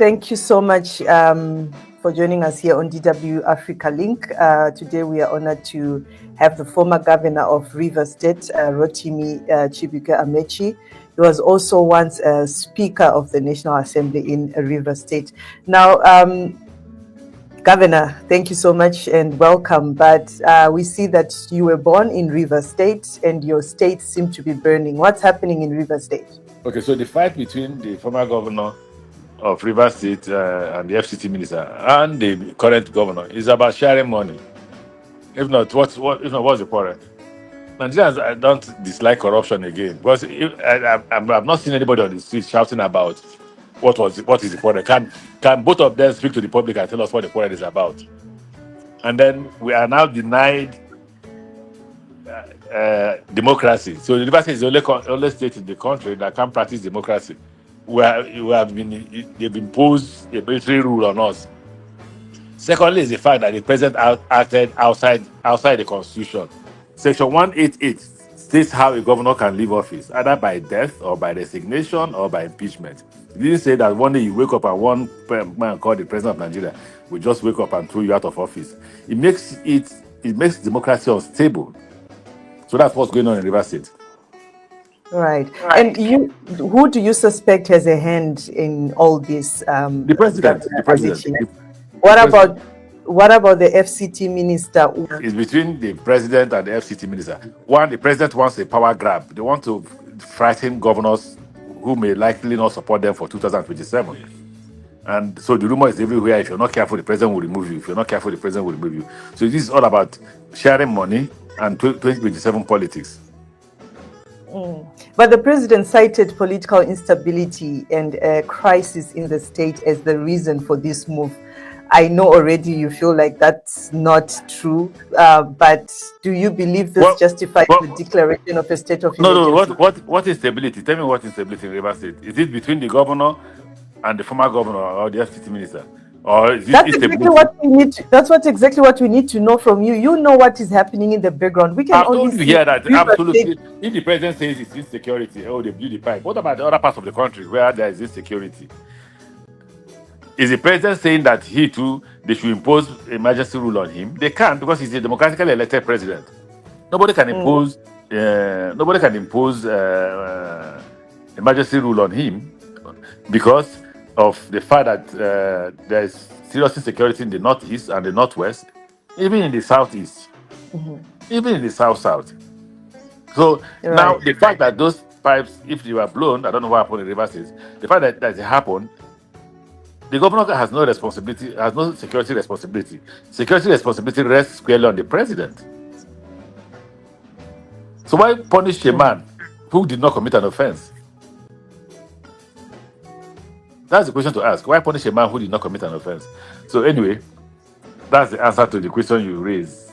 Thank you so much for joining us here on DW Africa Link. Today we are honored to have the former governor of Rivers State, Rotimi Chibuike Amechi. He was also once a Speaker of the National Assembly in Rivers State. Now, Governor, thank you so much and welcome. But we see that you were born in Rivers State and your state seemed to be burning. What's happening in Rivers State? Okay, so the fight between the former governor of Rivers State and the FCT minister and the current governor is about sharing money. If not, what's the quarrel? Nigerians don't dislike corruption again because I've not seen anybody on the street shouting about what is the quarrel. Can both of them speak to the public and tell us what the quarrel is about? And then we are now denied democracy. So the Rivers State is the only state in the country that can practice democracy. They've imposed a military rule on us. Secondly, is the fact that the president acted outside the constitution. Section 188 states how a governor can leave office, either by death or by resignation or by impeachment. It didn't say that one day you wake up and one man called the president of Nigeria will just wake up and throw you out of office. It makes democracy unstable. So that's what's going on in Rivers State. Right. And who do you suspect has a hand in all this? The president. What about the FCT minister? It's between the president and the FCT minister. One, the president wants a power grab. They want to frighten governors who may likely not support them for 2027. And so the rumor is everywhere. If you're not careful, the president will remove you. If you're not careful, the president will remove you. So this is all about sharing money and 2027 politics. But the president cited political instability and a crisis in the state as the reason for this move. I know already you feel like that's not true, but do you believe this justifies the declaration of a state of emergency? No. What is stability? Tell me what is stability in Rivers State. Is it between the governor and the former governor or the FCT minister? Or is that's exactly what we need. That's exactly what we need to know from you. You know what is happening in the background. We can only hear that. Absolutely. If the president says it's insecurity, they blew the pipe. What about the other parts of the country where there is insecurity? Is the president saying that they should impose emergency rule on him? They can't because he's a democratically elected president. Nobody can impose. Nobody can impose emergency rule on him because of the fact that there is serious insecurity in the northeast and the northwest, even in the southeast, even in the south. So now the fact that those pipes, if they were blown, I don't know what happened in Rivers State. The fact that it happened, the governor has no responsibility, has no security responsibility. Security responsibility rests squarely on the president. So why punish a man who did not commit an offense? That's the question to ask. Why punish a man who did not commit an offense? So anyway, that's the answer to the question you raised.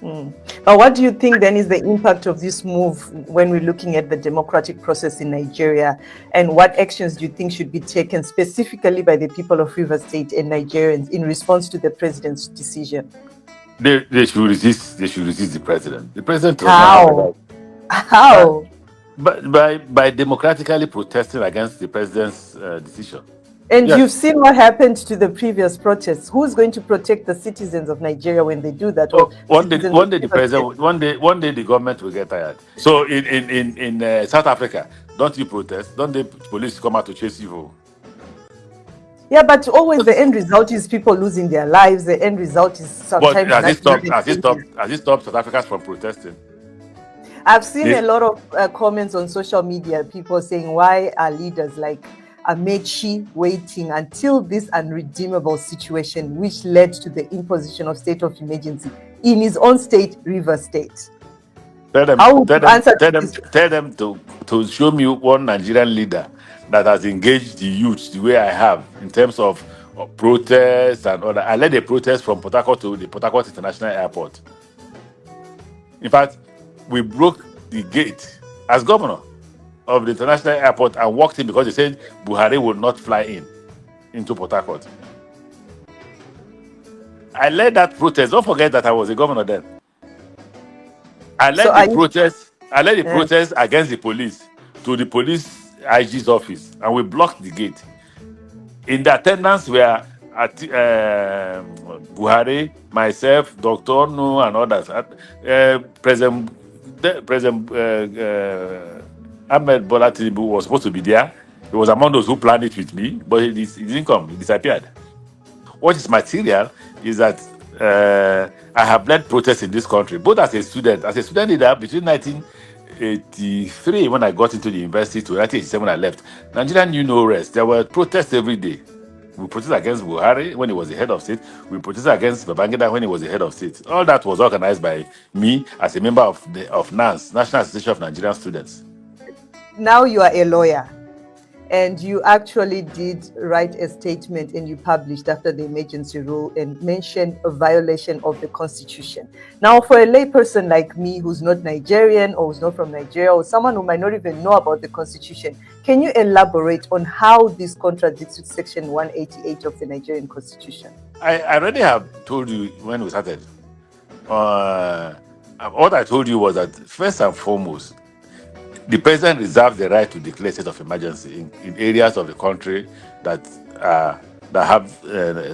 But what do you think then is the impact of this move when we're looking at the democratic process in Nigeria, and what actions do you think should be taken specifically by the people of Rivers State and Nigerians in response to the president's decision? They should resist. They should resist the president. The president. How? By democratically protesting against the president's decision. And you've seen what happened to the previous protests. Who's going to protect the citizens of Nigeria when they do that? One day the government will get tired. So in South Africa, don't you protest? Don't the police come out to chase you? Yeah, but always the end result is people losing their lives. The end result is sometimes. But has it stopped South Africans from protesting? I've seen a lot of comments on social media, people saying, why are leaders like Amechi waiting until this unredeemable situation, which led to the imposition of state of emergency in his own state, Rivers State? Tell them to show me one Nigerian leader that has engaged the youth the way I have in terms of protests and all that. I led a protest from Port Harcourt to the Port Harcourt International Airport. In fact, we broke the gate as governor of the international airport and walked in because they said Buhari would not fly into Port Harcourt. I led that protest. Don't forget that I was a governor then. I led the protest against the police to the police IG's office, and we blocked the gate. In the attendance were Buhari, myself, Dr. Nu, and others. President Ahmed Bola Tinubu was supposed to be there. He was among those who planned it with me, but he didn't come. He disappeared. What is material is that I have led protests in this country, both as a student leader between 1983 when I got into the university to 1987 when I left. Nigeria knew no rest. There were protests every day. We protested against Buhari when he was the head of state. We protested against Babangida when he was the head of state. All that was organized by me as a member of NANS, National Association of Nigerian Students. Now you are a lawyer, and you actually did write a statement and you published after the emergency rule and mentioned a violation of the Constitution. Now, for a layperson like me who's not Nigerian or who's not from Nigeria or someone who might not even know about the Constitution, can you elaborate on how this contradicts with Section 188 of the Nigerian Constitution? I already have told you when we started. What I told you was that first and foremost, the president reserves the right to declare state of emergency in areas of the country that have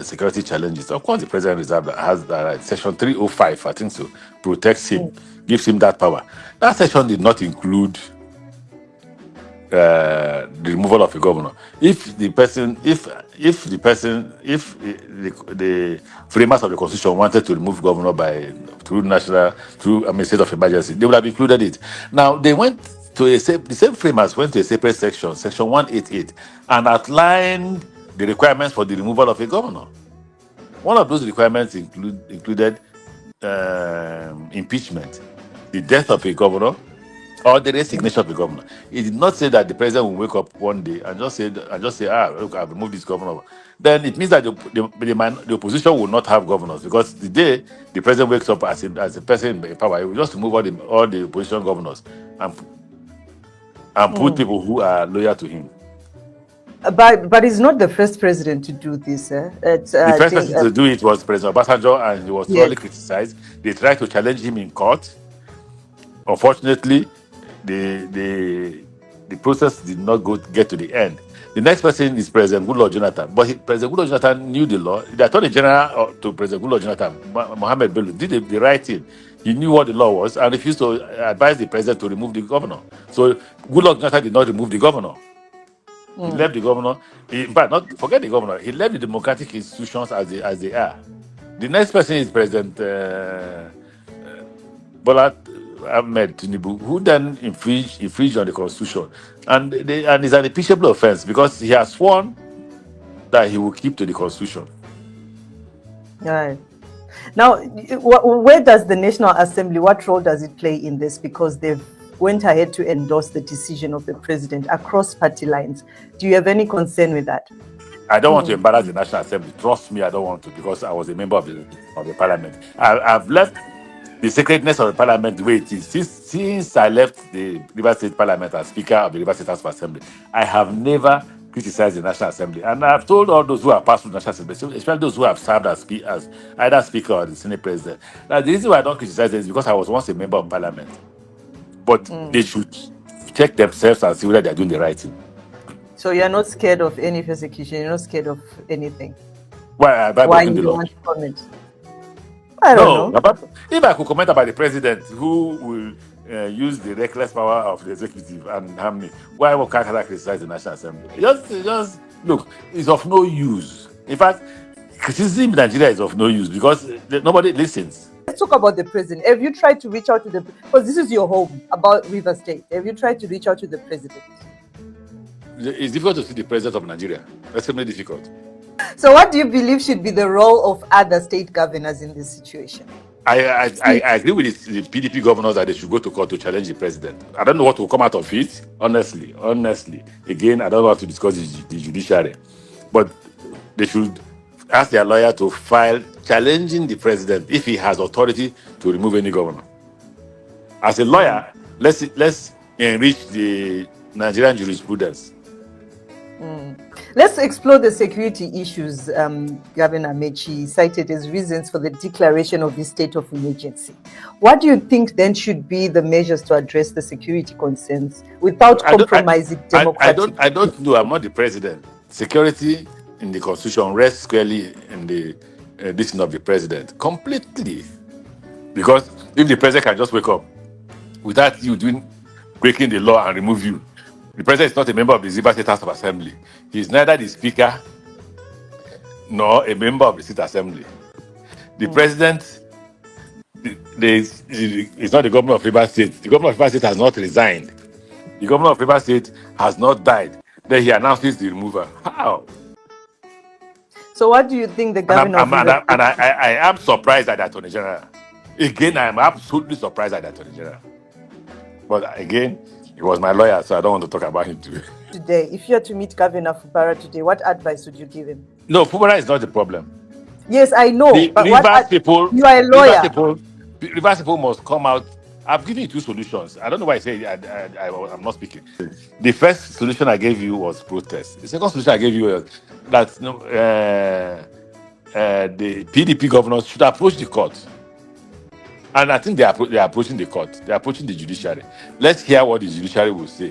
security challenges. Of course, the president has that right. Section 305, I think so, protects him, gives him that power. That section did not include the removal of a governor. If the framers of the constitution wanted to remove governor through state of emergency, they would have included it. Now they went to the same framers went to a separate section 188, and outlined the requirements for the removal of a governor. One of those requirements included impeachment, the death of a governor, or the resignation of the governor. It did not say that the president will wake up one day and just say, look, I've removed this governor. Then it means that the opposition will not have governors, because the day the president wakes up as a person in power, he will just remove all the opposition governors and put people who are loyal to him. But he's not the first president to do this. The first person to do it was President Obasanjo, and he was thoroughly criticized. They tried to challenge him in court. Unfortunately, the process did not get to the end. The next person is President Goodluck Jonathan, but President Goodluck Jonathan knew the law. The Attorney General to President Goodluck Jonathan, Mohammed Bello, did the right thing. He knew what the law was and refused to advise the president to remove the governor. So Goodluck Jonathan did not remove the governor. He left the governor. Forget the governor. He left the democratic institutions as they are. The next person is President Bola Ahmed Tinubu, who then infringed on the constitution, and it's an impeachable offense because he has sworn that he will keep to the constitution. Right. Now, where does the National Assembly, what role does it play in this? Because they've went ahead to endorse the decision of the president across party lines. Do you have any concern with that? I don't want to embarrass the National Assembly. Trust me, I don't want to, because I was a member of the parliament. I've left the sacredness of the parliament the way it is. Since I left the Rivers State Parliament as Speaker of the Rivers State House of Assembly, I have never criticized the National Assembly. And I've told all those who have passed through the National Assembly, especially those who have served as either Speaker or the Senate President, that the reason why I don't criticize it is because I was once a member of Parliament. But they should check themselves and see whether they're doing the right thing. So you're not scared of any persecution? You're not scared of anything? Why you don't want to comment? I don't know. If I could comment about the president who will use the reckless power of the executive and harm me, why can't I criticize the National Assembly? Just look, it's of no use. In fact, criticism in Nigeria is of no use because nobody listens. Let's talk about the president. Have you tried to reach out to because this is your home, about River State. Have you tried to reach out to the president? It's difficult to see the president of Nigeria. Extremely difficult. So what do you believe should be the role of other state governors in this situation? I agree with the PDP governors that they should go to court to challenge the president. I don't know what will come out of it, honestly. Again, I don't want to discuss the judiciary. But they should ask their lawyer to file challenging the president if he has authority to remove any governor. As a lawyer, let's enrich the Nigerian jurisprudence. Let's explore the security issues Governor Amaechi cited as reasons for the declaration of the state of emergency. What do you think then should be the measures to address the security concerns without compromising democracy? I don't know. I'm not the president. Security in the constitution rests squarely in the decision of the president completely. Because if the president can just wake up without you breaking the law and remove you, the president is not a member of the Zimbabwe State House of Assembly. He is neither the speaker nor a member of the State Assembly. The president is not the governor of Rivers State. The governor of Rivers State has not resigned. The governor of Rivers State has not died. Then he announces the removal. How? So what do you think the And, governor of Rivers State? I am surprised at the Attorney General. Again, I am absolutely surprised at the Attorney General. But again, he was my lawyer, so I don't want to talk about him today? If you had to meet Governor Fubara today, what advice would you give him? No, Fubara is not the problem. Yes, I know. But Rivers people, you are a lawyer. Rivers people must come out. I've given you two solutions. I don't know why I say I'm not speaking. The first solution I gave you was protest. The second solution I gave you was that the PDP governors should approach the court. And I think they are approaching the court. They are approaching the judiciary. Let's hear what the judiciary will say.